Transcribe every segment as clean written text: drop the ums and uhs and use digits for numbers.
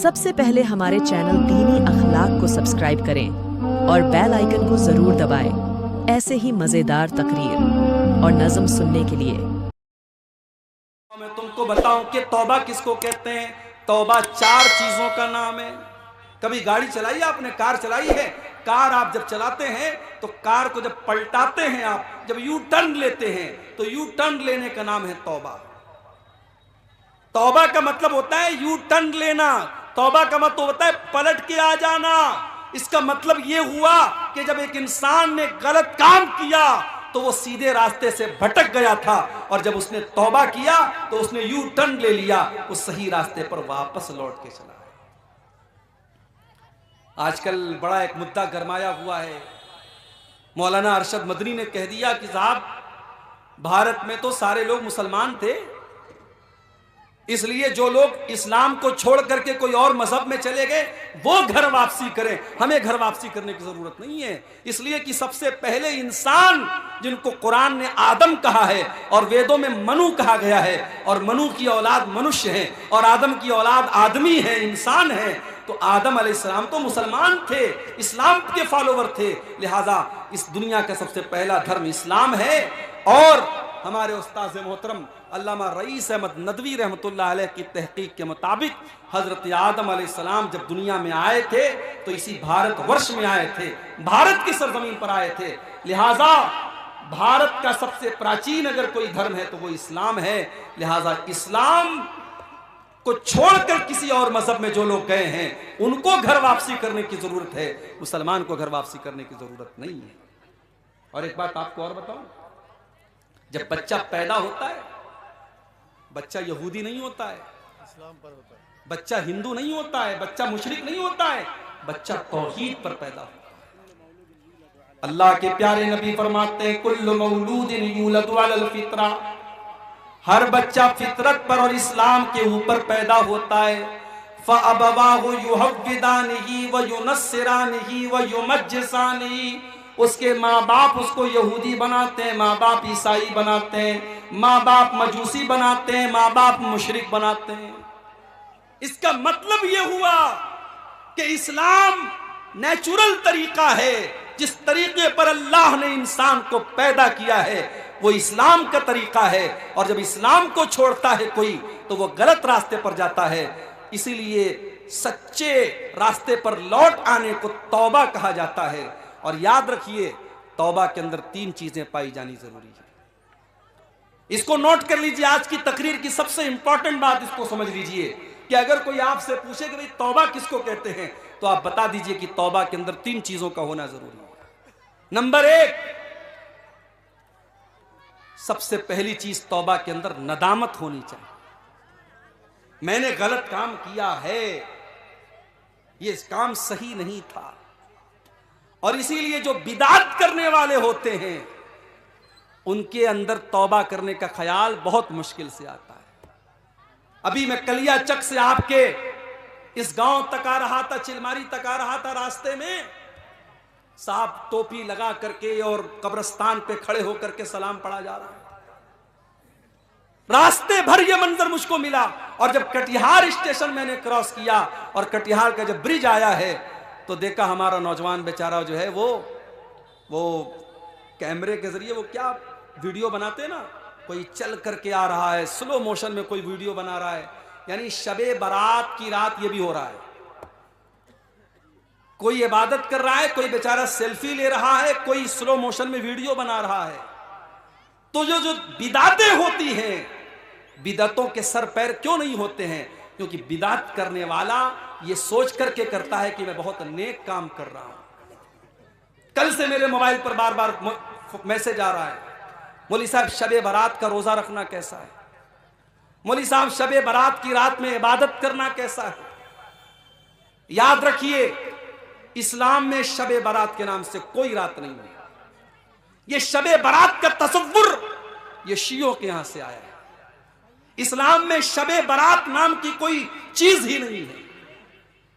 सबसे पहले हमारे चैनल दीनी अखलाक को सब्सक्राइब करें और बेल आइकन को जरूर दबाएं। ऐसे ही मजेदार तकरीर और नज़म सुनने के लिए। मैं तुमको बताऊं कि तौबा किसको कहते हैं। तौबा 4 चीजों का नाम है। कभी गाड़ी चलाई है आपने, कार चलाई है? कार आप जब चलाते हैं तो कार को जब पलटाते हैं, आप जब यू टर्न लेते हैं तो यू टर्न लेने का नाम है तौबा। तौबा का मतलब होता है यू टर्न लेना। तौबा का मतलब होता है पलट के आ जाना। इसका मतलब यह हुआ कि जब एक इंसान ने गलत काम किया तो वो सीधे रास्ते से भटक गया था, और जब उसने तौबा किया तो उसने यू टर्न ले लिया, उस सही रास्ते पर वापस लौट के चला। आजकल बड़ा एक मुद्दा गरमाया हुआ है। मौलाना अरशद मदनी ने कह दिया कि साहब, भारत में तो सारे लोग मुसलमान थे, इसलिए जो लोग इस्लाम को छोड़ करके कोई और मजहब में चले गए वो घर वापसी करें, हमें घर वापसी करने की जरूरत नहीं है। इसलिए कि सबसे पहले इंसान, जिनको कुरान ने आदम कहा है और वेदों में मनु कहा गया है, और मनु की औलाद मनुष्य है और आदम की औलाद आदमी है, इंसान है, तो आदम अलैहिस्सलाम तो मुसलमान थे, इस्लाम के फॉलोवर थे। लिहाजा इस दुनिया का सबसे पहला धर्म इस्लाम है। और हमारे उस्ताद मोहतरम अल्लामा रईस अहमद नदवी रहमतुल्लाह अलैह की तहकीक के मुताबिक हजरत आदम अलैहिस्सलाम जब दुनिया में आए थे तो इसी भारतवर्ष में आए थे, भारत की सरजमीन पर आए थे। लिहाजा भारत का सबसे प्राचीन अगर कोई धर्म है तो वो इस्लाम है। लिहाजा इस्लाम को छोड़कर किसी और मजहब में जो लोग गए हैं उनको घर वापसी करने की जरूरत है, मुसलमान को घर वापसी करने की जरूरत नहीं है। और एक बात आपको और बताऊं, जब बच्चा पैदा होता है, बच्चा यहूदी नहीं होता है, इस्लाम पर होता है, बच्चा हिंदू नहीं होता है, बच्चा मुशरिक नहीं होता है, बच्चा तौहीद पर पैदा होता है। अल्लाह के प्यारे नबी फरमाते हैं, कुल्लु मौलूदिन यूलदु अलल फित्रा, हर बच्चा फितरत पर और इस्लाम के ऊपर पैदा होता है। फअबवाहु युहव्विदानिही व युनस्सिरानिही व युमज्जिसानिही, उसके माँ बाप उसको यहूदी बनाते हैं, माँ बाप ईसाई बनाते हैं, माँ बाप मजूसी बनाते हैं, माँ बाप मुशरिक बनाते हैं। इसका मतलब यह हुआ कि इस्लाम नेचुरल तरीका है, जिस तरीके पर अल्लाह ने इंसान को पैदा किया है वो इस्लाम का तरीका है। और जब इस्लाम को छोड़ता है कोई तो वो गलत रास्ते पर जाता है। इसीलिए सच्चे रास्ते पर लौट आने को तौबा कहा जाता है। और याद रखिए, तौबा के अंदर 3 चीजें पाई जानी जरूरी है। इसको नोट कर लीजिए। आज की तकरीर की सबसे इंपॉर्टेंट बात इसको समझ लीजिए कि अगर कोई आपसे पूछे कि भाई तौबा किसको कहते हैं, तो आप बता दीजिए कि तौबा के अंदर 3 चीजों का होना जरूरी है। नंबर 1, सबसे पहली चीज तौबा के अंदर नदामत होनी चाहिए। मैंने गलत काम किया है, ये काम सही नहीं था। और इसीलिए जो बिदात करने वाले होते हैं उनके अंदर तौबा करने का ख्याल बहुत मुश्किल से आता है। अभी मैं कलिया चक से आपके इस गांव तक आ रहा था, चिलमारी तक आ रहा था, रास्ते में साहब टोपी लगा करके और कब्रिस्तान पे खड़े होकर के सलाम पढ़ा जा रहा है। रास्ते भर ये मंजर मुझको मिला। और जब कटिहार स्टेशन मैंने क्रॉस किया और कटिहार का जब ब्रिज आया है तो देखा हमारा नौजवान बेचारा जो है वो कैमरे के जरिए वो क्या वीडियो बनाते ना, कोई चल करके आ रहा है, स्लो मोशन में कोई वीडियो बना रहा है। यानी शबे बारात की रात ये भी हो रहा है। कोई इबादत कर रहा है, कोई बेचारा सेल्फी ले रहा है, कोई स्लो मोशन में वीडियो बना रहा है। तो जो बिदातें होती हैं, बिदातों के सर पैर क्यों नहीं होते हैं? क्योंकि बिदात करने वाला ये सोच करके करता है कि मैं बहुत नेक काम कर रहा हूं। कल से मेरे मोबाइल पर बार बार मैसेज आ रहा है, मौलवी साहब शबे बारात का रोजा रखना कैसा है, मौलवी साहब शबे बारात की रात में इबादत करना कैसा है। याद रखिए, इस्लाम में शबे बारात के नाम से कोई रात नहीं है। ये शबे बारात का तसव्वुर ये शियों के यहां से आया है। इस्लाम में शबे बारात नाम की कोई चीज ही नहीं है।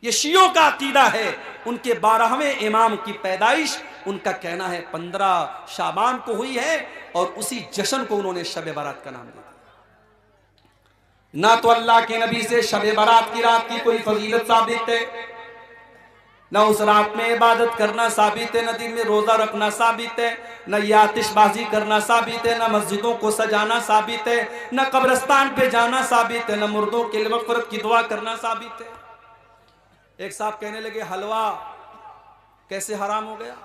ये शियों का अकीदा है। उनके 12वें इमाम की पैदाइश, उनका कहना है 15 शाबान को हुई है, और उसी जश्न को उन्होंने शबे बारात का नाम दिया। ना तो अल्लाह के नबी से शब बारात की रात की कोई फजीलत साबित है, ना उस रात में इबादत करना साबित है, न दिन में रोजा रखना साबित है, न ये आतिशबाजी करना साबित है, न मस्जिदों को सजाना साबित है, न कब्रिस्तान पे जाना साबित है, न मुर्दों के लिए मग़फ़िरत की दुआ करना साबित है। एक साहब कहने लगे हलवा कैसे हराम हो गया?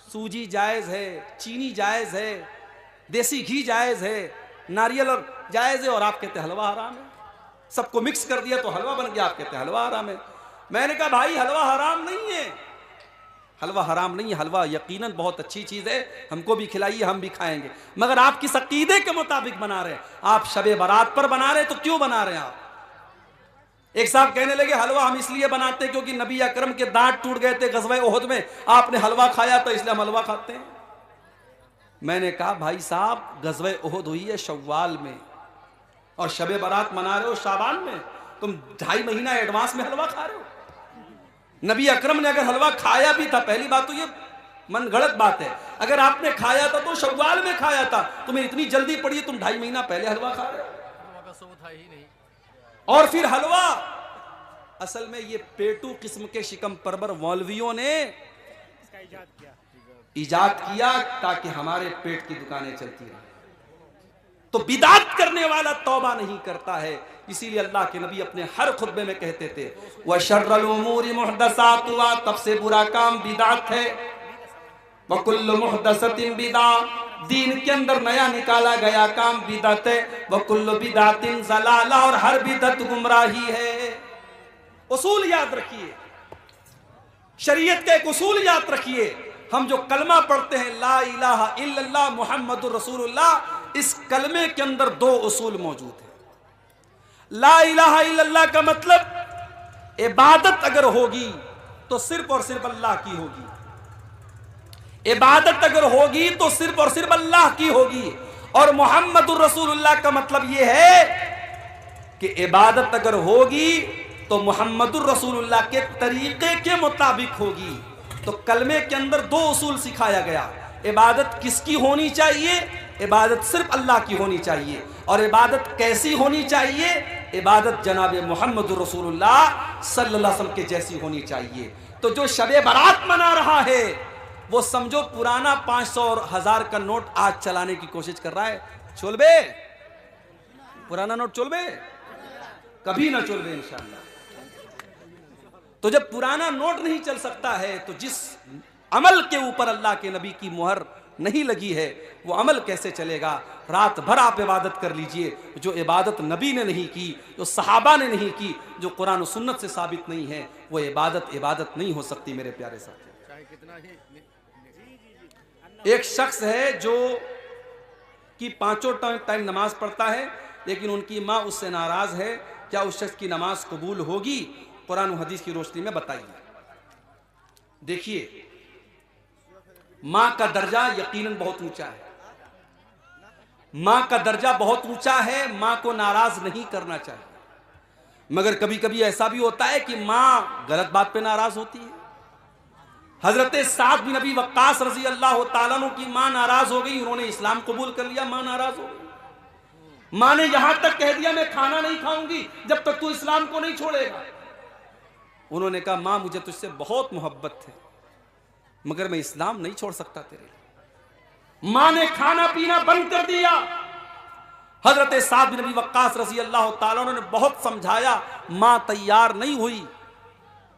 सूजी जायज है, चीनी जायज है, देसी घी जायज है, नारियल और जायज है, और आप कहते हलवा हराम है। सबको मिक्स कर दिया तो हलवा बन गया, आप कहते हलवा हराम है। मैंने कहा भाई हलवा हराम नहीं है, हलवा हराम नहीं है, हलवा यकीनन बहुत अच्छी चीज है, हमको भी खिलाइए, हम भी खाएंगे, मगर आप किस अकीदे के मुताबिक बना रहे हैं? आप शबे बारात पर बना रहे हैं तो क्यों बना रहे हैं आप? एक साहब कहने लगे हलवा हम इसलिए बनाते हैं क्योंकि नबी अकरम के दांत टूट गए थे गज़वा उहद में, आपने हलवा खाया तो इसलिए हम हलवा खाते हैं। मैंने कहा भाई साहब गज़वा उहद हुई है शव्वाल में और शबे बारात मना रहे हो शाबान में, तुम 2.5 महीना एडवांस में हलवा खा रहे हो। नबी अकरम ने अगर हलवा खाया भी था, पहली बात तो ये मन गलत बात है, अगर आपने खाया था तो शव्वाल में खाया था, तुम्हें इतनी जल्दी पड़ी तुम 2.5 महीना पहले हलवा खा रहे हो। और फिर हलवा असल में ये पेटू किस्म के शिकम परवर मौलवियों ने इजाद किया ताकि हमारे पेट की दुकानें चलती रहे। तो बिदात करने वाला तौबा नहीं करता है, इसीलिए अल्लाह के नबी अपने हर खुतबे में कहते थे व शर्रुल उमूरि मुहदसातुहा, तब से बुरा काम बिदात है, व कुल्लु मुहदसतिन बिदा, दीन के अंदर नया निकाला गया काम बिदअत है, व कुल्लु बिदातिन ज़लाला, और हर बिदअत गुमराही है। उसूल याद रखिए, शरीयत के एक उसूल याद रखिए। हम जो कलमा पढ़ते हैं ला इलाहा इल्लल्लाह मुहम्मदुर रसूलुल्लाह, इस कलमे के अंदर 2 उसूल मौजूद है। ला इलाहा इल्लल्लाह का मतलब इबादत अगर होगी तो सिर्फ और सिर्फ अल्लाह की होगी, इबादत अगर होगी तो सिर्फ और सिर्फ अल्लाह की होगी। और मोहम्मदुर रसूलुल्लाह का मतलब यह है कि इबादत अगर होगी तो मोहम्मदुर रसूलुल्लाह के तरीके के मुताबिक होगी। तो कलमे के अंदर 2 उसूल सिखाया गया, इबादत किसकी होनी चाहिए? इबादत सिर्फ अल्लाह की होनी चाहिए। और इबादत कैसी होनी चाहिए? इबादत जनाब मोहम्मदुर रसूलुल्लाह सल्लल्लाहु अलैहि वसल्लम के जैसी होनी चाहिए। तो जो शबे बारात मना रहा है वो समझो पुराना 500 और 1000 का नोट आज चलाने की कोशिश कर रहा है। चोलबे पुराना नोट चोलबे कभी ना चोलबे इंशाअल्लाह। तो जब पुराना नोट नहीं चल सकता है तो जिस अमल के ऊपर अल्लाह के नबी की मुहर नहीं लगी है वो अमल कैसे चलेगा? रात भर आप इबादत कर लीजिए, जो इबादत नबी ने नहीं की, जो सहाबा ने नहीं की, जो कुरान और सुन्नत से साबित नहीं है, वो इबादत नहीं हो सकती मेरे प्यारे साथी। एक शख्स है जो कि 5 टाइम नमाज पढ़ता है लेकिन उनकी माँ उससे नाराज है, क्या उस शख्स की नमाज कबूल होगी? कुरान और हदीस की रोशनी में बताइए। देखिए माँ का दर्जा यकीनन बहुत ऊंचा है, माँ का दर्जा बहुत ऊंचा है, माँ को नाराज नहीं करना चाहिए। मगर कभी कभी ऐसा भी होता है कि माँ गलत बात पे नाराज होती है। हजरत साद बिन नबी वक्कास रजी अल्लाह ताला अन्हु की माँ नाराज हो गई, उन्होंने इस्लाम कबूल कर लिया, माँ नाराज हो गई। माँ ने यहां तक कह दिया मैं खाना नहीं खाऊंगी जब तक तू इस्लाम को नहीं छोड़ेगा। उन्होंने कहा माँ मुझे तुझसे बहुत मोहब्बत है मगर मैं इस्लाम नहीं छोड़ सकता तेरे। माँ ने खाना पीना बंद कर दिया। हजरत साद बिन नबी वक्कास रजी अल्लाह ताला अन्हु ने बहुत समझाया, माँ तैयार नहीं हुई।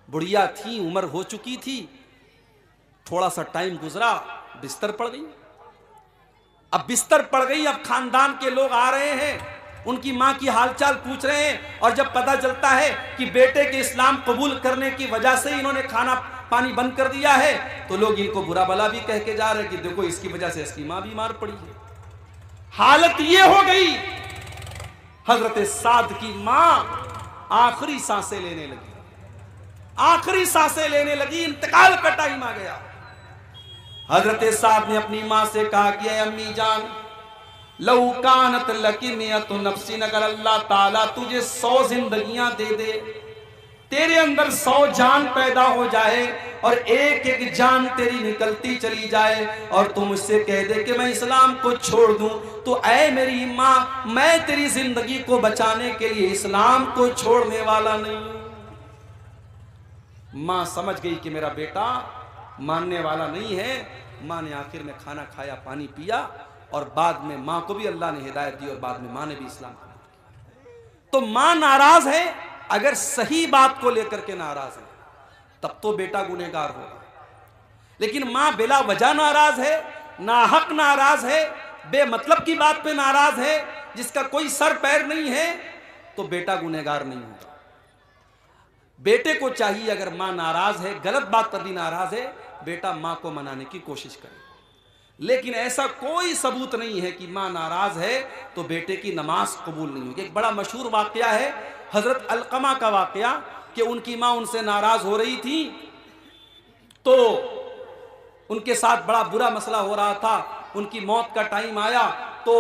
बुढ़िया थी, उम्र हो चुकी थी, थोड़ा सा टाइम गुजरा, बिस्तर पड़ गई। अब बिस्तर पड़ गई, अब खानदान के लोग आ रहे हैं, उनकी मां की हालचाल पूछ रहे हैं, और जब पता चलता है कि बेटे के इस्लाम कबूल करने की वजह से इन्होंने खाना पानी बंद कर दिया है तो लोग इनको बुरा भला भी कह के जा रहे हैं कि देखो इसकी वजह से इसकी मां बीमार पड़ी है। हालत ये हो गई, हजरत साद की मां आखिरी सांसें लेने लगी, आखिरी सांसें लेने लगी, इंतकाल का टाइम आ गया। हजरत साद ने अपनी मां से कहा कि अम्मी जान लौ कानत लकी मियतु नफ्सिन, अगर अल्लाह ताला तुझे 100 जिंदगियां दे दे, तेरे अंदर 100 जान पैदा हो जाए, और एक एक जान तेरी निकलती चली जाए और तू मुझसे कह दे कि मैं इस्लाम को छोड़ दूं, तो ऐ मेरी माँ, मैं तेरी जिंदगी को बचाने के लिए इस्लाम को छोड़ने वाला नहीं। माँ समझ गई कि मेरा बेटा मानने वाला नहीं है। माँ ने आखिर में खाना खाया, पानी पिया, और बाद में माँ को भी अल्लाह ने हिदायत दी और बाद में माँ ने भी इस्लाम कबूल। तो माँ नाराज है, अगर सही बात को लेकर के नाराज है तब तो बेटा गुनहगार होगा, लेकिन माँ बिला वजह नाराज है, नाहक नाराज है, बेमतलब की बात पे नाराज है, जिसका कोई सर पैर नहीं है, तो बेटा गुनहगार नहीं होगा। बेटे को चाहिए, अगर माँ नाराज है, गलत बात पर भी नाराज है, बेटा माँ को मनाने की कोशिश करे। लेकिन ऐसा कोई सबूत नहीं है कि माँ नाराज है तो बेटे की नमाज कबूल नहीं होगी। एक बड़ा मशहूर वाकया है हजरत अलकमा का वाकया, कि उनकी माँ उनसे नाराज हो रही थी, तो उनके साथ बड़ा बुरा मसला हो रहा था। उनकी मौत का टाइम आया तो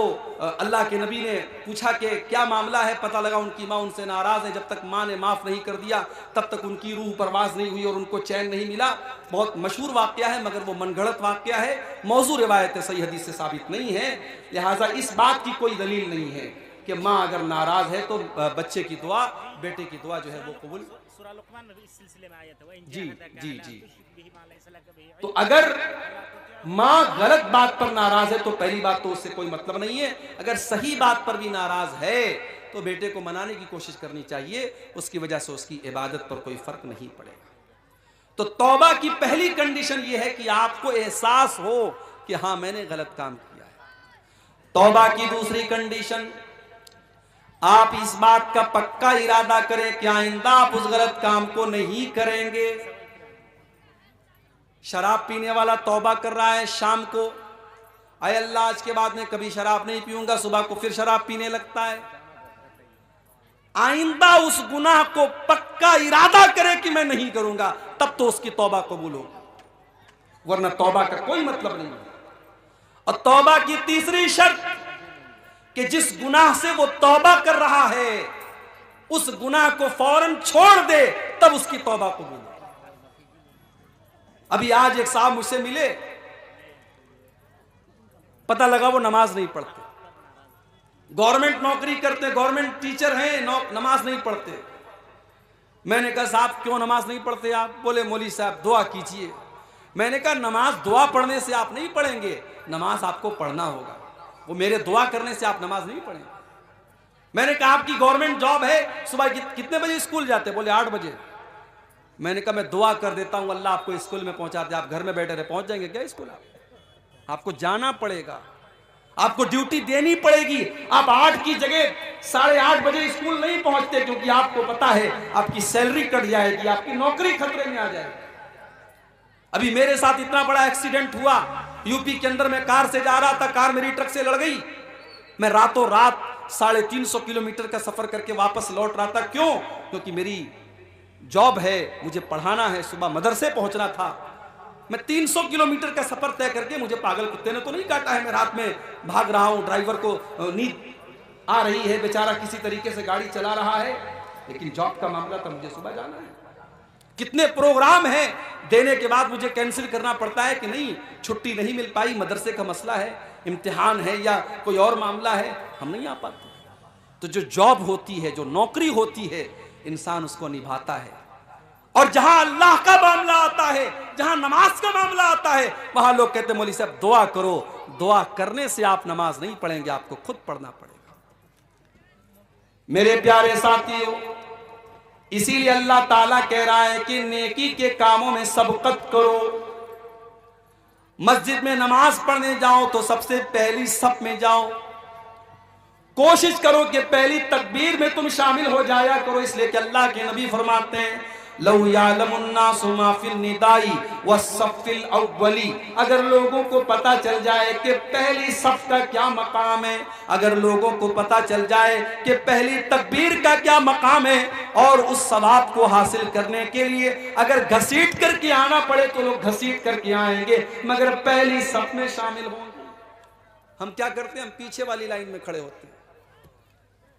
अल्लाह के नबी ने पूछा कि क्या मामला है। पता लगा उनकी माँ उनसे नाराज है। जब तक माँ ने माफ़ नहीं कर दिया तब तक उनकी रूह परवाज नहीं हुई और उनको चैन नहीं मिला। बहुत मशहूर वाकया है, मगर वो मनगढ़ंत वाकया है, मौजू रिवायत है, सही हदीस से साबित नहीं है। लिहाजा इस बात की कोई दलील नहीं है कि माँ अगर नाराज है तो बच्चे की दुआ, बेटे की दुआ जो है वो कबूल। जी जी जी। तो अगर माँ गलत बात पर नाराज है तो पहली बात तो उससे कोई मतलब नहीं है। अगर सही बात पर भी नाराज है तो बेटे को मनाने की कोशिश करनी चाहिए, उसकी वजह से उसकी इबादत पर कोई फर्क नहीं पड़ेगा। तो तौबा की पहली कंडीशन यह है कि आपको एहसास हो कि हां मैंने गलत काम किया है। तौबा की दूसरी कंडीशन, आप इस बात का पक्का इरादा करें कि आइंदा आप उस गलत काम को नहीं करेंगे। शराब पीने वाला तौबा कर रहा है शाम को, आए अल्लाह आज के बाद में कभी शराब नहीं पीऊंगा, सुबह को फिर शराब पीने लगता है। आइंदा उस गुनाह को पक्का इरादा करे कि मैं नहीं करूंगा, तब तो उसकी तौबा कबूल होगी, वरना तौबा का कोई मतलब नहीं है। और तौबा की तीसरी शर्त कि जिस गुनाह से वो तौबा कर रहा है उस गुनाह को फौरन छोड़ दे, तब उसकी तौबा कबूल हो। अभी आज एक साहब मुझसे मिले, पता लगा वो नमाज नहीं पढ़ते, गवर्नमेंट नौकरी करते, गवर्नमेंट टीचर हैं, नमाज नहीं पढ़ते। मैंने कहा साहब क्यों नमाज नहीं पढ़ते आप? बोले मौली साहब दुआ कीजिए। मैंने कहा नमाज दुआ पढ़ने से आप नहीं पढ़ेंगे, नमाज आपको पढ़ना होगा, वो मेरे दुआ करने से आप नमाज नहीं पढ़ेंगे। मैंने कहा आपकी गवर्नमेंट जॉब है, सुबह कितने बजे स्कूल जाते? बोले 8 बजे। मैंने कहा मैं दुआ कर देता हूं अल्लाह आपको स्कूल में पहुंचा दे, आप घर में बैठे रहे, पहुंच जाएंगे क्या स्कूल? आपको जाना पड़ेगा, आपको ड्यूटी देनी पड़ेगी। आप 8 की जगह 8:30 बजे स्कूल नहीं पहुंचते, क्योंकि आपको पता है आपकी सैलरी कट जाएगी, आपकी नौकरी खतरे में आ जाएगी। अभी मेरे साथ इतना बड़ा एक्सीडेंट हुआ, यूपी के अंदर मैं कार से जा रहा था, कार मेरी ट्रक से लड़ गई। मैं रातों रात 350 किलोमीटर का सफर करके वापस लौट रहा था। क्यों? क्योंकि मेरी जॉब है, मुझे पढ़ाना है, सुबह मदरसे पहुंचना था। मैं 300 किलोमीटर का सफर तय करके, मुझे पागल कुत्ते ने तो नहीं काटा है, मैं रात में भाग रहा हूं, ड्राइवर को नींद आ रही है, बेचारा किसी तरीके से गाड़ी चला रहा है, लेकिन जॉब का मामला था, मुझे सुबह जाना है। कितने प्रोग्राम हैं, देने के बाद मुझे कैंसिल करना पड़ता है कि नहीं छुट्टी नहीं मिल पाई, मदरसे का मसला है, इम्तिहान है या कोई और मामला है, हम नहीं आ पाते। तो जो जॉब होती है, जो नौकरी होती है, इंसान उसको निभाता है। और जहां अल्लाह का मामला आता है, जहां नमाज का मामला आता है, वहां लोग कहते हैं मौली साहब दुआ करो। दुआ करने से आप नमाज नहीं पढ़ेंगे, आपको खुद पढ़ना पड़ेगा। मेरे प्यारे साथियों, इसीलिए अल्लाह ताला कह रहा है कि नेकी के कामों में सबकत करो। मस्जिद में नमाज पढ़ने जाओ तो सबसे पहली सफ में जाओ, कोशिश करो कि पहली तकबीर में तुम शामिल हो जाया करो। इसलिए कि अल्लाह के नबी फरमाते हैं लौ यालमुन्नासु मा फिल निदाई वस्सफ़िल अव्वली, अगर लोगों को पता चल जाए कि पहली सफ का क्या मकाम है, अगर लोगों को पता चल जाए कि पहली तकबीर का क्या मकाम है, और उस सवाब को हासिल करने के लिए अगर घसीट करके आना पड़े तो लोग घसीट करके आएंगे, मगर पहली सफ में शामिल होंगे। हम क्या करते हैं? हम पीछे वाली लाइन में खड़े होते हैं,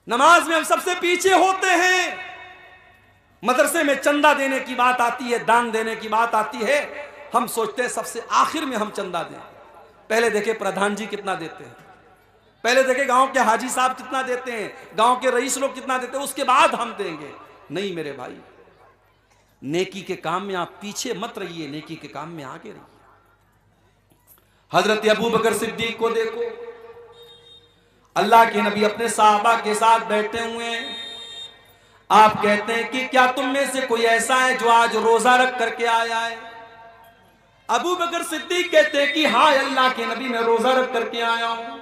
नमाज में हम सबसे पीछे होते हैं। मदरसे में चंदा देने की बात आती है, दान देने की बात आती है, हम सोचते हैं सबसे आखिर में हम चंदा दें। पहले देखे प्रधान जी कितना देते हैं, पहले देखे गांव के हाजी साहब कितना देते हैं, गांव के रईस लोग कितना देते हैं, उसके बाद हम देंगे। नहीं मेरे भाई, नेकी के काम में आप पीछे मत रहिए, नेकी के काम में आगे रहिए। हजरत अबू बकर सिद्दीक को देखो, अल्लाह के नबी अपने साहबा के साथ बैठे हुए हैं। आप कहते हैं कि क्या तुम में से कोई ऐसा है जो आज रोजा रख करके आया है? अबू बकर सिद्दीक कहते हैं कि हाँ अल्लाह के नबी, मैं रोजा रख करके आया हूं।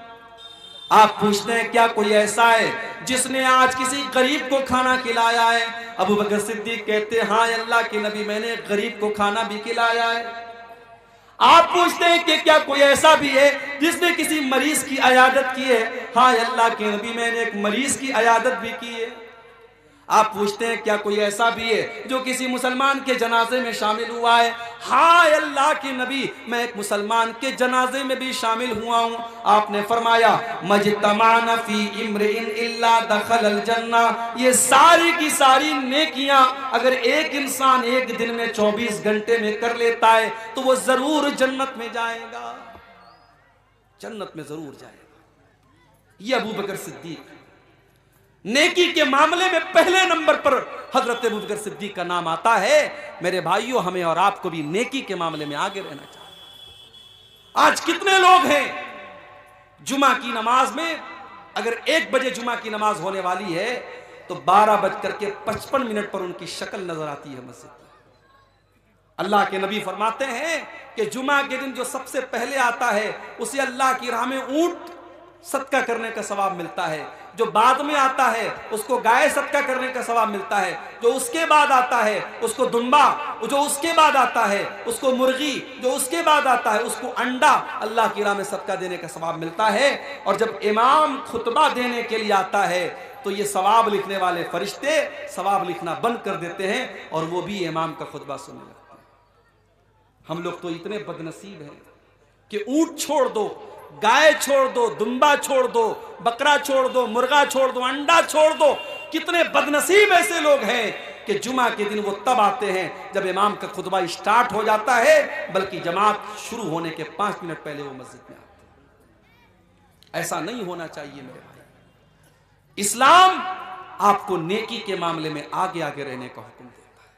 आप पूछते हैं क्या कोई ऐसा है जिसने आज किसी गरीब को खाना खिलाया है? अबू बकर सिद्दीक कहते हैं हाँ अल्लाह के नबी, मैंने एक गरीब को खाना भी खिलाया है। आप पूछते हैं कि क्या कोई ऐसा भी है जिसने किसी मरीज की अयादत की है? हाँ अल्लाह के नबी, मैंने एक मरीज की अयादत भी की है। आप पूछते हैं क्या कोई ऐसा भी है जो किसी मुसलमान के जनाजे में शामिल हुआ है? हाँ अल्लाह के नबी, मैं एक मुसलमान के जनाजे में भी शामिल हुआ हूं। आपने फरमाया मजतमाना फी इम्रिइन इल्ला दखलल जन्ना, ये सारी की सारी नेकियां अगर एक इंसान एक दिन में 24 घंटे में कर लेता है तो वो जरूर जन्नत में जाएगा, जन्नत में जरूर जाएगा। ये अबू बकर सिद्दीक, नेकी के मामले में पहले नंबर पर हजरत अबू बकर सिद्दीक का नाम आता है। मेरे भाइयों, हमें और आपको भी नेकी के मामले में आगे रहना चाहिए। आज कितने लोग हैं जुमा की नमाज में, अगर 1 बजे जुमा की नमाज होने वाली है तो 12:55 पर उनकी शक्ल नजर आती है मस्जिद में। अल्लाह के नबी फरमाते हैं कि जुमा के दिन जो सबसे पहले आता है उसे अल्लाह की राह में ऊंट सदका करने का सवाब मिलता है, जो बाद में आता है उसको गाय सदका करने का सवाब मिलता है, जो उसके बाद आता है उसको दुम्बा, जो उसके बाद आता है उसको मुर्गी, जो उसके बाद आता है उसको अंडा अल्लाह की राह में सदका देने का सवाब मिलता है। और जब इमाम खुतबा देने के लिए आता है तो ये सवाब लिखने वाले फरिश्ते सवाब लिखना बंद कर देते हैं और वो भी इमाम का खुतबा सुनने लगते हैं। हम लोग तो इतने बदनसीब हैं कि ऊंट छोड़ दो, गाय छोड़ दो, दुम्बा छोड़ दो, बकरा छोड़ दो, मुर्गा छोड़ दो, अंडा छोड़ दो। कितने बदनसीब ऐसे लोग हैं कि जुमा के दिन वो तब आते हैं जब इमाम का खुतबा स्टार्ट हो जाता है, बल्कि जमात शुरू होने के 5 मिनट पहले वो मस्जिद में आते हैं। ऐसा नहीं होना चाहिए मेरे भाई। इस्लाम आपको नेकी के मामले में आगे आगे रहने का हुक्म देता है।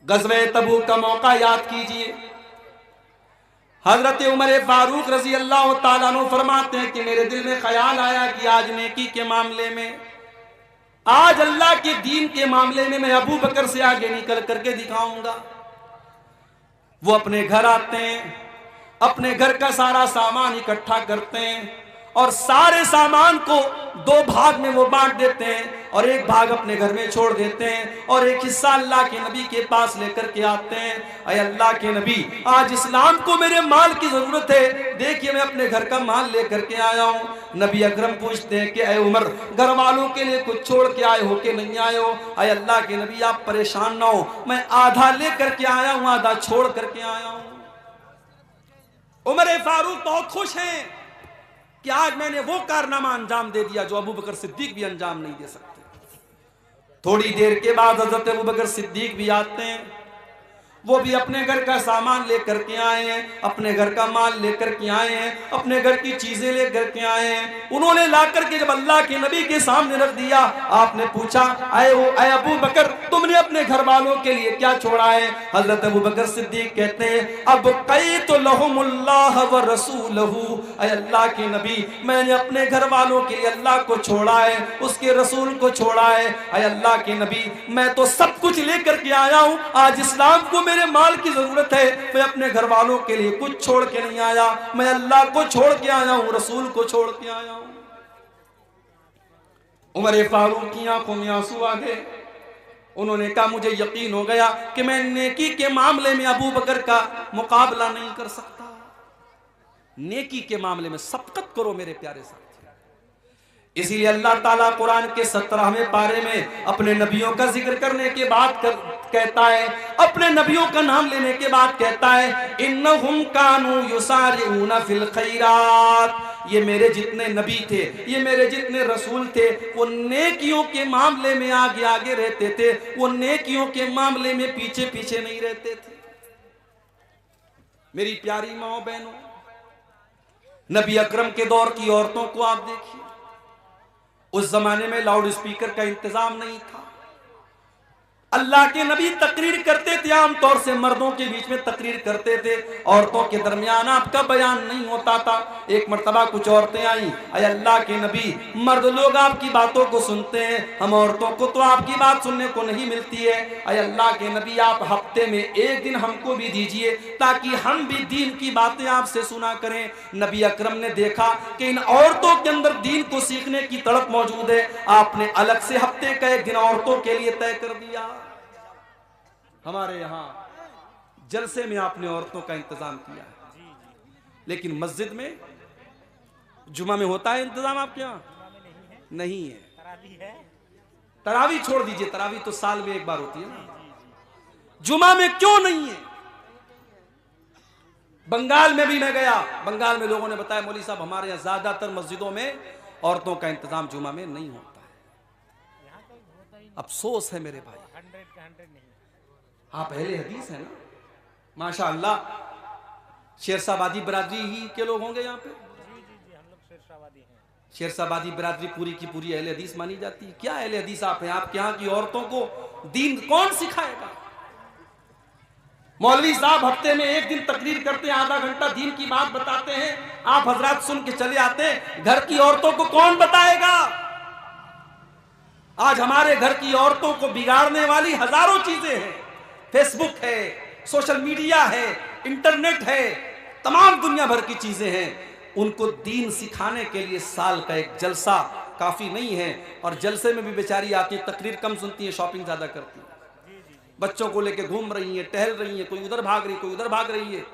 गज़वे तबूक का मौका याद कीजिए। हजरत उमर फारूक रजी अल्लाह ताला अन्हु फरमाते हैं कि मेरे दिल में ख्याल आया कि आज नेकी के मामले में, आज अल्लाह के दीन के मामले में मैं अबू बकर से आगे निकल करके दिखाऊंगा। वो अपने घर आते हैं, अपने घर का सारा सामान इकट्ठा करते हैं और सारे सामान को 2 भाग में वो बांट देते हैं और एक भाग अपने घर में छोड़ देते हैं और एक हिस्सा अल्लाह के नबी के पास लेकर के आते हैं। अरे अल्लाह के नबी, आज इस्लाम को मेरे माल की जरूरत है, देखिए मैं अपने घर का माल लेकर के आया हूँ। नबी अकरम पूछते हैं कि ऐ उमर, घर वालों के लिए कुछ छोड़ के आए हो कि नहीं आए हो? अरे अल्लाह के नबी, आप परेशान ना हो, मैं आधा लेकर के आया हूँ, आधा छोड़ करके आया हूँ। उमर फारूक बहुत खुश हैं कि आज मैंने वो कारनामा अंजाम दे दिया जो अबू बकर सिद्दीक भी अंजाम नहीं दे सकते। थोड़ी देर के बाद हजरत अबू बकर सिद्दीक भी आते हैं। वो भी अपने घर का सामान लेकर के आए हैं, अपने घर का माल लेकर के आए हैं, अपने घर की चीजें लेकर के आए हैं। उन्होंने लाकर के जब अल्लाह के नबी के सामने रख दिया, आपने पूछा ऐ अबू बकर, तुमने अपने घर वालों के लिए क्या छोड़ा है? हजरत अबू बकर सिद्दीक कहते हैं अब कई तो लहुमुल्लाह व रसूलहू, ऐ अल्लाह के नबी, मैंने अपने घर वालों के लिए अल्लाह को छोड़ा है, उसके रसूल को छोड़ा है। ऐ अल्लाह के नबी, मैं तो सब कुछ लेकर के आया हूँ, आज इस्लाम को मेरे माल की जरूरत है, मैं अपने घर वालों के लिए कुछ छोड़ के नहीं आया, मैं अल्लाह को छोड़ के आया हूं, रसूल को छोड़ के आया हूं। उमर फारूक की आंखों में आंसू आ गए। उन्होंने कहा मुझे यकीन हो गया कि मैं नेकी के मामले में अबू बकर का मुकाबला नहीं कर सकता। नेकी के मामले में सबकत करो मेरे प्यारे साथी। इसीलिए अल्लाह ताला कुरान के 17वें पारे में अपने नबियों का जिक्र करने के बाद कहता है, अपने नबियों का नाम लेने के बाद कहता है, इन्नहुम कानू युसारिऊना फिल खैरात, ये मेरे जितने नबी थे, ये मेरे जितने रसूल थे, वो नेकियों के मामले में आगे आगे रहते थे, वो नेकियों के मामले में पीछे पीछे नहीं रहते थे। मेरी प्यारी माओ बहनों, नबी अकरम के दौर की औरतों को आप देखिए, उस जमाने में लाउड स्पीकर का इंतजाम नहीं था। अल्लाह के नबी तकरीर करते थे, आमतौर से मर्दों के बीच में तकरीर करते थे, औरतों के दरमियान आपका बयान नहीं होता था। एक मर्तबा कुछ औरतें आई, अय अल्लाह के नबी, मर्द लोग आपकी बातों को सुनते हैं, हम औरतों को तो आपकी बात सुनने को नहीं मिलती है। अय अल्लाह के नबी, आप हफ्ते में एक दिन हमको भी दीजिए ताकि हम भी दीन की बातें आपसे सुना करें। नबी अकरम ने देखा कि इन औरतों के अंदर दीन को सीखने की तड़प मौजूद है, आपने अलग से हफ्ते का एक दिन औरतों के लिए तय कर दिया। हमारे यहां जलसे में आपने औरतों का इंतजाम किया है, लेकिन मस्जिद में जुमा में होता है इंतजाम, आपके यहां नहीं है। तरावी छोड़ दीजिए, तरावी तो साल में एक बार होती है ना, जुमा में क्यों नहीं है? बंगाल में भी मैं गया, बंगाल में लोगों ने बताया, मौलवी साहब हमारे यहां ज्यादातर मस्जिदों में औरतों का इंतजाम जुमा में नहीं होता है। अफसोस है मेरे भाई, आप अहले हदीस है ना, माशाअल्लाह, शेरशाबादी बरादरी ही के लोग होंगे यहाँ पे। हम लोग शेरशाबादी हैं। शेरशाबादी बरादरी पूरी की पूरी अहले हदीस मानी जाती है। क्या अहले हदीस आप हैं? आपके यहाँ की औरतों को दीन कौन सिखाएगा? मौलवी साहब हफ्ते में एक दिन तकरीर करते हैं, आधा घंटा दीन की बात बताते हैं, आप हजरात सुन के चले आते हैं, घर की औरतों को कौन बताएगा? आज हमारे घर की औरतों को बिगाड़ने वाली हजारों चीजें हैं, फेसबुक है, सोशल मीडिया है, इंटरनेट है, तमाम दुनिया भर की चीजें हैं। उनको दीन सिखाने के लिए साल का एक जलसा काफी नहीं है, और जलसे में भी बेचारी आती है, तकरीर कम सुनती है, शॉपिंग ज्यादा करती है, बच्चों को लेके घूम रही है, टहल रही है, कोई उधर भाग रही, कोई उधर भाग रही है।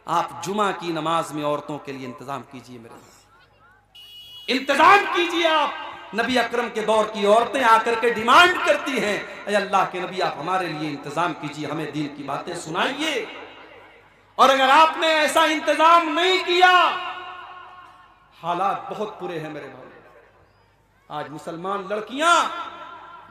आप जुमा की नमाज में औरतों के लिए इंतजाम कीजिए, मेरे इंतजाम कीजिए। आप नबी अकरम के दौर की औरतें आकर के डिमांड करती हैं, अय अल्लाह के नबी आप हमारे लिए इंतजाम कीजिए, हमें दीन की बातें सुनाइए। और अगर आपने ऐसा इंतजाम नहीं किया, हालात बहुत बुरे हैं मेरे भाई। आज मुसलमान लड़कियां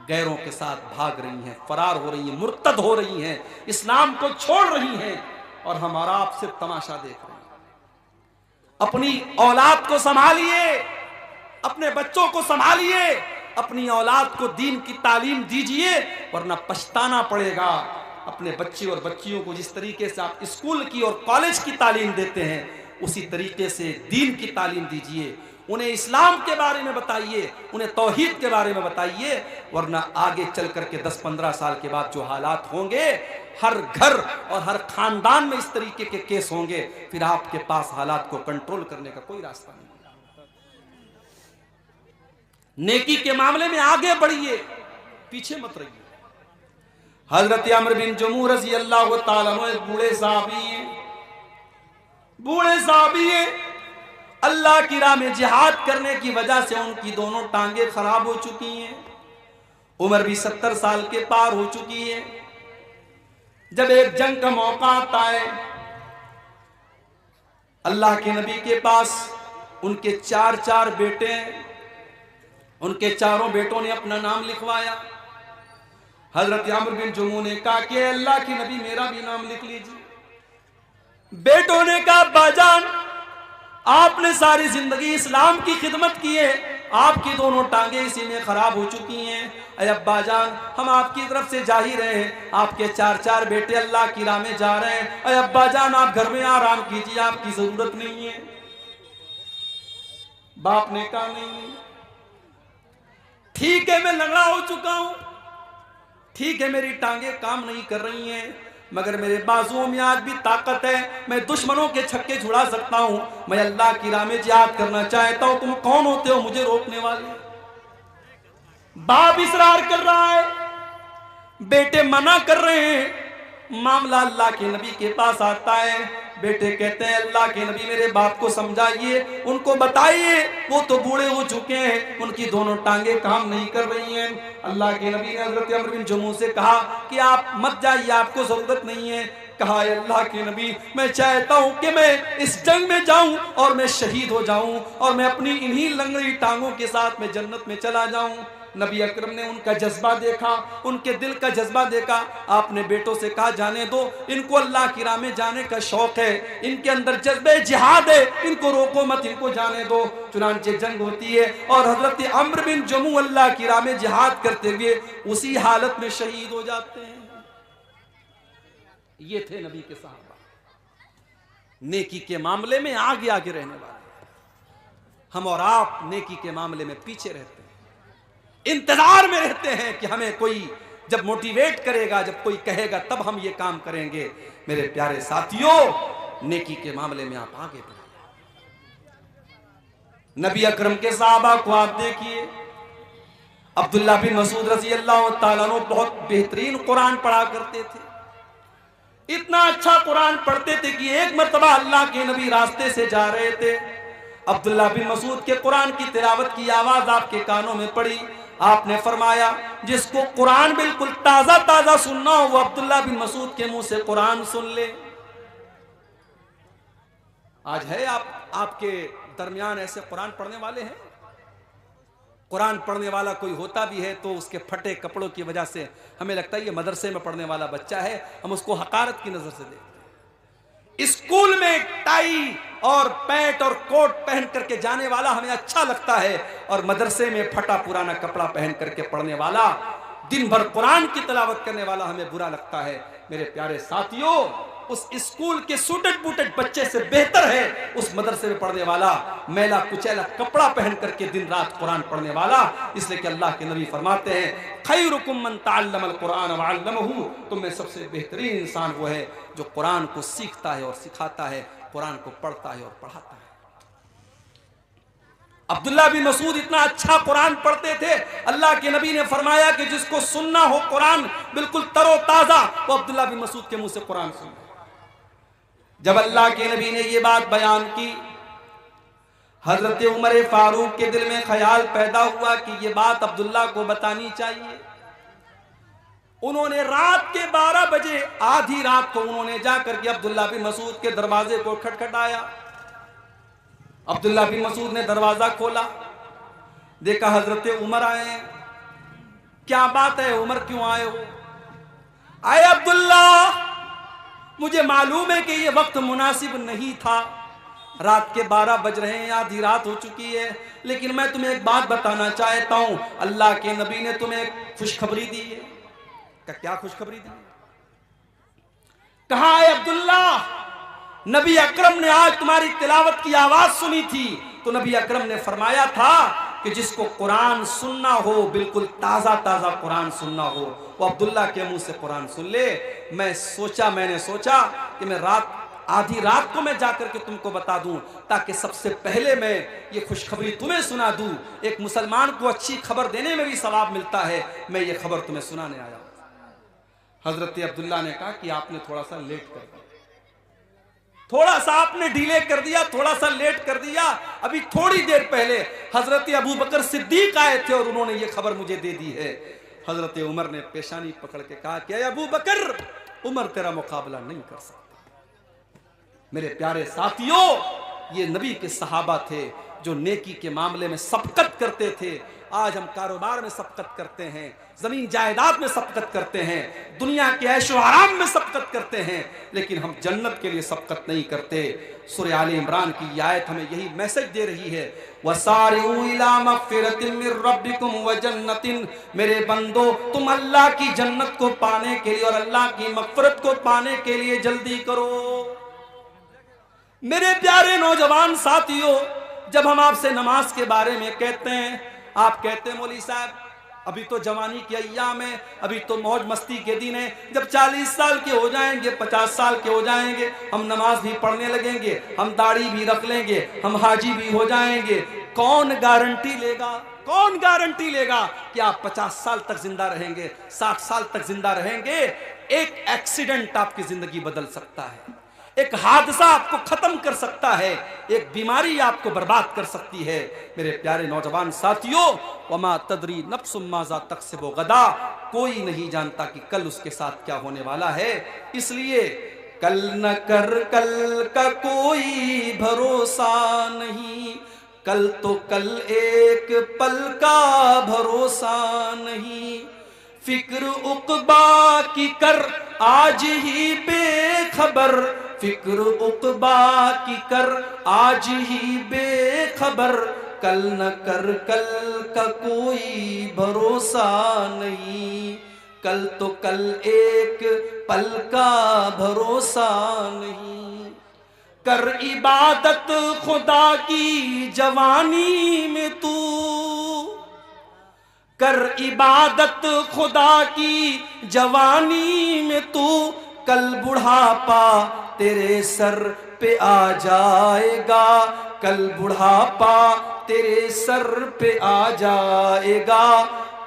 गैरों के साथ भाग रही हैं, फरार हो रही हैं, मुर्तद हो रही हैं, इस्लाम को छोड़ रही हैं, और हमारा आपसे तमाशा देख रहे हैं। अपनी औलाद को संभालिए, अपने बच्चों को संभालिए, अपनी औलाद को दीन की तालीम दीजिए, वरना पछताना पड़ेगा। अपने बच्चे और बच्चियों को जिस तरीके से आप स्कूल की और कॉलेज की तालीम देते हैं, उसी तरीके से दीन की तालीम दीजिए। उन्हें इस्लाम के बारे में बताइए, उन्हें तौहीद के बारे में बताइए, वरना आगे चल करके 10-15 साल के बाद जो हालात होंगे, हर घर और हर खानदान में इस तरीके के केस होंगे, फिर आपके पास हालात को कंट्रोल करने का कोई रास्ता नहीं। नेकी के मामले में आगे बढ़िए, पीछे मत रहिए। हजरत अमर बिन जमू रज़ी अल्लाह ताला अन्हु बूढ़े साहबी हैं, अल्लाह की राह में जिहाद करने की वजह से उनकी दोनों टांगे खराब हो चुकी हैं, उम्र भी 70 साल के पार हो चुकी है। जब एक जंग का मौका आता है, अल्लाह के नबी के पास उनके 4 बेटे हैं, उनके चारों बेटों ने अपना नाम लिखवाया। हजरत अमर बिन जमू ने कहा कि अल्लाह की नबी मेरा भी नाम लिख लीजिए। बेटों ने कहा बाजान, आपने सारी जिंदगी इस्लाम की खिदमत की है, आपकी दोनों टांगे इसी में खराब हो चुकी हैं। अरे अब्बा जान, हम आपकी तरफ से जा ही रहे हैं, आपके 4 बेटे अल्लाह की राह में जा रहे हैं। अरे अब्बा जान, आप घर में आराम कीजिए, आपकी जरूरत नहीं है। बाप ने कहा नहीं, ठीक है मैं लंगड़ा हो चुका हूं, ठीक है मेरी टांगे काम नहीं कर रही हैं, मगर मेरे बाजुओं में आज भी ताकत है, मैं दुश्मनों के छक्के छुड़ा सकता हूं, मैं अल्लाह की राह में जिहाद करना चाहता हूं। तुम कौन होते हो मुझे रोकने वाले? बाप इसरार कर रहा है, बेटे मना कर रहे हैं। मामला अल्लाह के नबी के पास आता है। बेटे कहते हैं अल्लाह के नबी मेरे बाप को समझाइए, उनको बताइए, वो तो बूढ़े हो चुके हैं, उनकी दोनों टांगे काम नहीं कर रही हैं। अल्लाह के नबी ने हजरत अम्र बिन जमू से कहा कि आप मत जाइए, आपको जरूरत नहीं है। कहा अल्लाह के नबी मैं चाहता हूं कि मैं इस जंग में जाऊं और मैं शहीद हो जाऊं और मैं अपनी इन्हीं लंगड़ी टांगों के साथ मैं जन्नत में चला जाऊं। नबी अकरम ने उनका जज्बा देखा, उनके दिल का जज्बा देखा। आपने बेटों से कहा जाने दो, इनको अल्लाह की राह में जाने का शौक है, इनके अंदर जज्बे जिहाद है, इनको रोको मत, इनको जाने दो। चुनांचे जंग होती है और हजरत अम्र बिन जमू अल्लाह की राह में जिहाद करते हुए उसी हालत में शहीद हो जाते हैं। ये थे नबी के साहबा, नेकी के मामले में आगे आगे रहने वाले। हम और आप नेकी के मामले में पीछे रहते हैं, इंतजार में रहते हैं कि हमें कोई जब मोटिवेट करेगा, जब कोई कहेगा तब हम ये काम करेंगे। मेरे प्यारे साथियों, नेकी के मामले में आप आगे बढ़िए। नबी अकरम के साहबा को आप देखिए, अब्दुल्ला बिन मसूद रज़ी अल्लाह ताला अन्हु बहुत बेहतरीन कुरान पढ़ा करते थे। इतना अच्छा कुरान पढ़ते थे कि एक मर्तबा अल्लाह के नबी रास्ते से जा रहे थे, अब्दुल्ला बिन मसूद के कुरान की तिलावत की आवाज आपके कानों में पड़ी। आपने फरमाया जिसको कुरान बिल्कुल ताजा ताजा सुनना हो वो अब्दुल्ला बिन मसूद के मुंह से कुरान सुन ले। आज है आपके दरमियान ऐसे कुरान पढ़ने वाले हैं? कुरान पढ़ने वाला कोई होता भी है तो उसके फटे कपड़ों की वजह से हमें लगता है ये मदरसे में पढ़ने वाला बच्चा है, हम उसको हकारत की नजर से देखते हैं। स्कूल में टाई और पैंट और कोट पहन करके जाने वाला हमें अच्छा लगता है, और मदरसे में फटा पुराना कपड़ा पहन करके पढ़ने वाला, दिन भर कुरान की तिलावत करने वाला हमें बुरा लगता है। मेरे प्यारे साथियों, उस स्कूल के सूटेड बूटेड बच्चे से बेहतर है उस मदरसे में पढ़ने वाला मैला कुचैला कपड़ा पहन करके दिन रात कुरान पढ़ने वाला। इसलिए कि अल्लाह के नबी फरमाते हैं खैरुकुम मन तअल्लमल कुरान व अल्लमहु, तुम में सबसे बेहतरीन इंसान वो है जो कुरान को सीखता है और सिखाता है, कुरान को पढ़ता है और पढ़ाता है। अब्दुल्ला बिन मसूद इतना अच्छा कुरान पढ़ते थे, अल्लाह के नबी ने फरमाया कि जिसको सुनना हो कुरान बिल्कुल तरोताजा, वो अब्दुल्ला बिन मसूद के मुंह से कुरान सुन। जब अल्लाह के नबी ने ये बात बयान की, हजरत उमर फारूक के दिल में ख्याल पैदा हुआ कि ये बात अब्दुल्ला को बतानी चाहिए। उन्होंने रात के 12 बजे, आधी रात को उन्होंने जाकर के अब्दुल्ला बिन मसूद के दरवाजे को खटखटाया। अब्दुल्ला बिन मसूद ने दरवाजा खोला, देखा हजरत उमर आए हैं। क्या बात है उमर, क्यों आए हो? आए अब्दुल्ला, मुझे मालूम है कि ये वक्त मुनासिब नहीं था, रात के 12 बज रहे हैं, आधी रात हो चुकी है, लेकिन मैं तुम्हें एक बात बताना चाहता हूं। अल्लाह के नबी ने तुम्हें एक खुशखबरी दी है। क्या खुशखबरी दी? कहा है अब्दुल्ला, नबी अकरम ने आज तुम्हारी तिलावत की आवाज सुनी थी, तो नबी अकरम ने फरमाया था कि जिसको कुरान सुनना हो, बिल्कुल ताजा ताजा कुरान सुनना हो, वो अब्दुल्ला के मुंह से कुरान सुन ले। मैंने सोचा कि मैं आधी रात को मैं जाकर के तुमको बता दूं, ताकि सबसे पहले मैं ये खुशखबरी तुम्हें सुना दूं। एक मुसलमान को अच्छी खबर देने में भी सवाब मिलता है, मैं ये खबर तुम्हें सुनाने आया। हजरत अब्दुल्ला ने कहा कि आपने थोड़ा सा लेट कर दिया, थोड़ा सा आपने डिले कर दिया, थोड़ा सा लेट कर दिया। अभी थोड़ी देर पहले हजरत अबू बकर सिद्दीक आए थे और उन्होंने ये खबर मुझे दे दी है। हजरत उमर ने पेशानी पकड़ के कहा कि अबू बकर, उमर तेरा मुकाबला नहीं कर सकता। मेरे प्यारे साथियों, ये नबी के सहाबा थे जो नेकी के मामले में सबकत करते थे। आज हम कारोबार में सबकत करते हैं, जमीन जायदाद में सबकत करते हैं, दुनिया के ऐशो आराम में सबकत करते हैं, लेकिन हम जन्नत के लिए सबकत नहीं करते। सूरह आले इमरान की ये आयत हमें यही मैसेज दे रही है, वसारिऊ इला मगफिरतिन मिर रब्बिकुम व जन्नतिन, मेरे बंदो तुम अल्लाह की जन्नत को पाने के लिए और अल्लाह की मगफिरत को पाने के लिए जल्दी करो। मेरे प्यारे नौजवान साथियों, जब हम आपसे नमाज के बारे में कहते हैं, आप कहते हैं मौलवी साहब अभी तो जवानी की अय्याम है, अभी तो मौज मस्ती के दिन है, जब 40 साल के हो जाएंगे, 50 साल के हो जाएंगे, हम नमाज भी पढ़ने लगेंगे, हम दाढ़ी भी रख लेंगे, हम हाजी भी हो जाएंगे। कौन गारंटी लेगा, कौन गारंटी लेगा कि आप 50 साल तक जिंदा रहेंगे, 60 साल तक जिंदा रहेंगे? एक एक्सीडेंट आपकी जिंदगी बदल सकता है, एक हादसा आपको खत्म कर सकता है, एक बीमारी आपको बर्बाद कर सकती है। मेरे प्यारे नौजवान साथियों, वमा तदरी नफ्सुम माज़ा तक्सिबु गदा, कोई नहीं जानता कि कल उसके साथ क्या होने वाला है। इसलिए कल न कर, कल का कोई भरोसा नहीं, कल तो कल एक पल का भरोसा नहीं। फिक्र उक़बा की कर आज ही बेखबर, फिक्र उक़बा की कर आज ही बेखबर, कल न कर, कल का कोई भरोसा नहीं, कल तो कल एक पल का भरोसा नहीं। कर इबादत खुदा की जवानी में तू, कर इबादत खुदा की जवानी में तू, कल बुढ़ापा तेरे सर पे आ जाएगा, कल बुढ़ापा तेरे सर पे आ जाएगा।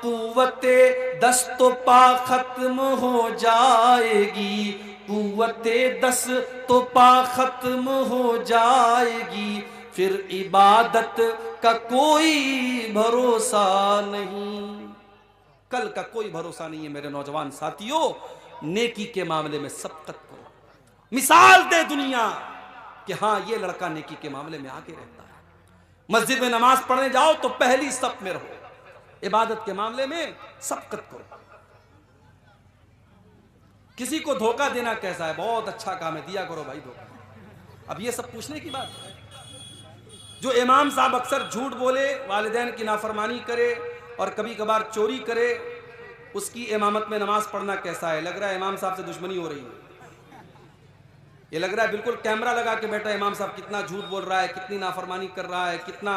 कुव्वते दस्तो पा खत्म हो जाएगी, कुव्वते दस तो पा खत्म हो जाएगी, फिर इबादत का कोई भरोसा नहीं। कल का कोई भरोसा नहीं है मेरे नौजवान साथियों। नेकी के मामले में सबकत करो, मिसाल दे दुनिया कि हाँ ये लड़का नेकी के मामले में आगे रहता है। मस्जिद में नमाज पढ़ने जाओ तो पहली सफ में रहो, इबादत के मामले में सबकत करो। किसी को धोखा देना कैसा है, बहुत अच्छा काम है, दिया करो भाई धोखा। अब ये सब पूछने की बात है। जो इमाम साहब अक्सर झूठ बोले, वालिदैन की नाफरमानी करे और कभी कभार चोरी करे, उसकी इमामत में नमाज पढ़ना कैसा है? लग रहा है इमाम साहब से दुश्मनी हो रही है। ये लग रहा है बिल्कुल कैमरा लगा के बैठा इमाम साहब कितना झूठ बोल रहा है, कितनी नाफरमानी कर रहा है, कितना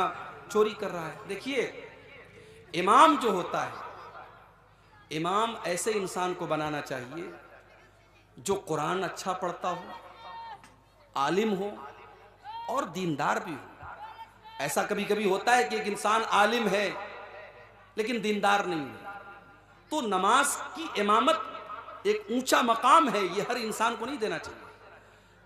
चोरी कर रहा है। देखिए, इमाम जो होता है, इमाम ऐसे इंसान को बनाना चाहिए जो कुरान अच्छा पढ़ता हो, आलिम हो और दीनदार भी हो। ऐसा कभी कभी होता है कि एक इंसान आलिम है लेकिन दीनदार नहीं है, तो नमाज की इमामत एक ऊंचा मकाम है, ये हर इंसान को नहीं देना चाहिए।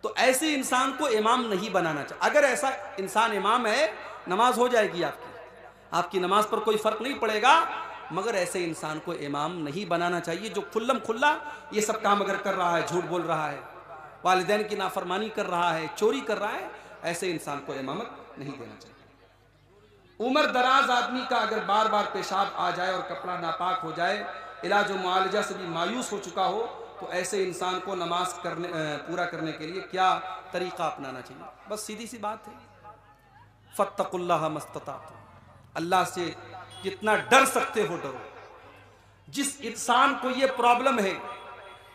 तो ऐसे इंसान को इमाम नहीं बनाना चाहिए। अगर ऐसा इंसान इमाम है, नमाज हो जाएगी आपकी नमाज पर कोई फर्क नहीं पड़ेगा, मगर ऐसे इंसान को इमाम नहीं बनाना चाहिए जो खुल्लम खुल्ला ये सब काम अगर कर रहा है, झूठ बोल रहा है, वालिदैन की नाफरमानी कर रहा है, चोरी कर रहा है, ऐसे इंसान को इमामत नहीं देना चाहिए। उम्र दराज आदमी का अगर बार बार पेशाब आ जाए और कपड़ा नापाक हो जाए, इलाज व मुआलजा से भी मायूस हो चुका हो, तो ऐसे इंसान को नमाज पूरा करने के लिए क्या तरीका अपनाना चाहिए? बस सीधी सी बात है, फत्तकुल्लाह मस्ततातुम, अल्लाह से जितना डर सकते हो डरो। जिस इंसान को ये प्रॉब्लम है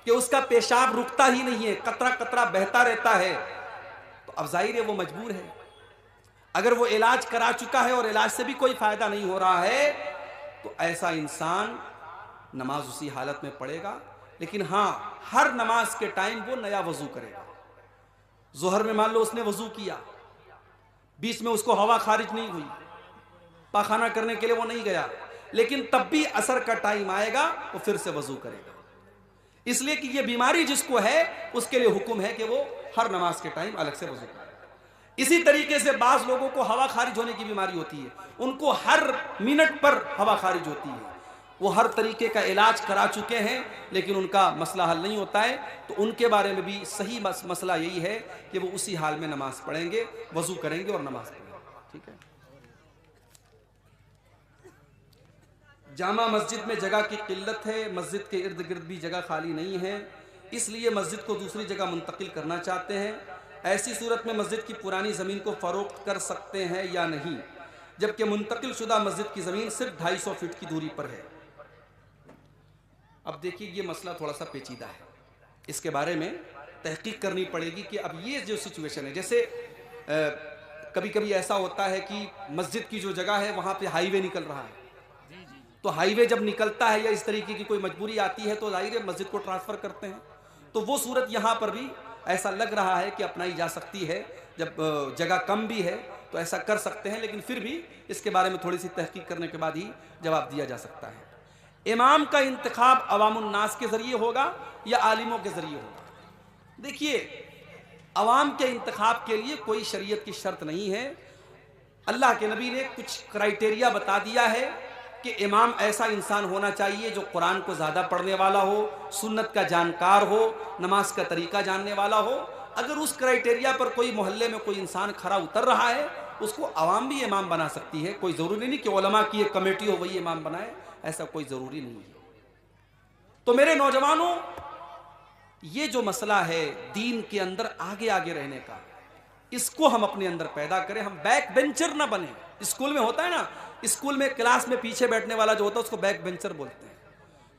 कि उसका पेशाब रुकता ही नहीं है, कतरा कतरा बहता रहता है, तो अब जाहिर है वो मजबूर है। अगर वो इलाज करा चुका है और इलाज से भी कोई फायदा नहीं हो रहा है, तो ऐसा इंसान नमाज उसी हालत में पढ़ेगा। लेकिन हाँ, हर नमाज के टाइम वो नया वजू करेगा। जोहर में मान लो उसने वजू किया, बीच में उसको हवा खारिज नहीं हुई, पाखाना करने के लिए वो नहीं गया, लेकिन तब भी असर का टाइम आएगा वो फिर से वजू करेगा। इसलिए कि ये बीमारी जिसको है उसके लिए हुक्म है कि वो हर नमाज के टाइम अलग से वजू करे। इसी तरीके से बाज लोगों को हवा खारिज होने की बीमारी होती है, उनको हर मिनट पर हवा खारिज होती है, वो हर तरीके का इलाज करा चुके हैं लेकिन उनका मसला हल नहीं होता है। तो उनके बारे में भी सही मसला यही है कि वो उसी हाल में नमाज पढ़ेंगे, वजू करेंगे और नमाज पढ़ेंगे। ठीक है। जामा मस्जिद में जगह की किल्लत है, मस्जिद के इर्द गिर्द भी जगह खाली नहीं है, इसलिए मस्जिद को दूसरी जगह मुंतकिल करना चाहते हैं। ऐसी सूरत में मस्जिद की पुरानी ज़मीन को फ़रोख्त कर सकते हैं या नहीं, जबकि मुंतकिल शुदा मस्जिद की ज़मीन सिर्फ 250 फीट की दूरी पर है। अब देखिए, ये मसला थोड़ा सा पेचीदा है, इसके बारे में तहकीक करनी पड़ेगी कि अब ये जो सिचुएशन है, जैसे कभी कभी ऐसा होता है कि मस्जिद की जो जगह है वहाँ पे हाईवे निकल रहा है, तो हाईवे जब निकलता है या इस तरीके की कोई मजबूरी आती है तो जाहिर है मस्जिद को ट्रांसफ़र करते हैं। तो वो सूरत यहाँ पर भी ऐसा लग रहा है कि अपनाई जा सकती है, जब जगह कम भी है तो ऐसा कर सकते हैं, लेकिन फिर भी इसके बारे में थोड़ी सी तहकीक करने के बाद ही जवाब दिया जा सकता है। इमाम का इंतखाब अवामुन नास के ज़रिए होगा या आलिमों के ज़रिए होगा? देखिए, अवाम के इंतखाब के लिए कोई शरीयत की शर्त नहीं है। अल्लाह के नबी ने कुछ क्राइटेरिया बता दिया है कि इमाम ऐसा इंसान होना चाहिए जो कुरान को ज़्यादा पढ़ने वाला हो, सुन्नत का जानकार हो, नमाज का तरीका जानने वाला हो। अगर उस क्राइटेरिया पर कोई मोहल्ले में कोई इंसान खरा उतर रहा है, उसको अवाम भी इमाम बना सकती है। कोई ज़रूरी नहीं कि उलमा की एक कमेटी हो वही इमाम बनाए, ऐसा कोई ज़रूरी नहीं है। तो मेरे नौजवानों, ये जो मसला है दीन के अंदर आगे आगे रहने का, इसको हम अपने अंदर पैदा करें। हम बैक बेंचर ना बने। स्कूल में होता है ना, स्कूल में क्लास में पीछे बैठने वाला जो होता है उसको बैक बेंचर बोलते हैं।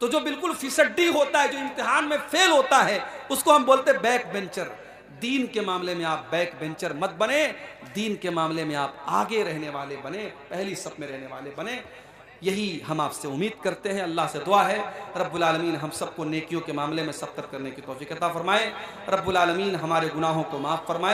तो जो बिल्कुल फिसड्डी होता है, जो इम्तिहान में फेल होता है, उसको हम बोलते हैं बैक बेंचर। दीन के मामले में आप बैक बेंचर मत बने, दीन के मामले में आप आगे रहने वाले बने, पहली सफ में रहने वाले बने। यही हम आपसे उम्मीद करते हैं। अल्लाह से दुआ है रब्बुल आलमीन हम सबको नेकियों के मामले में सब्र करने की तौफीक अता फरमाए। रब्बुल आलमीन हमारे गुनाहों को माफ़ फरमाए।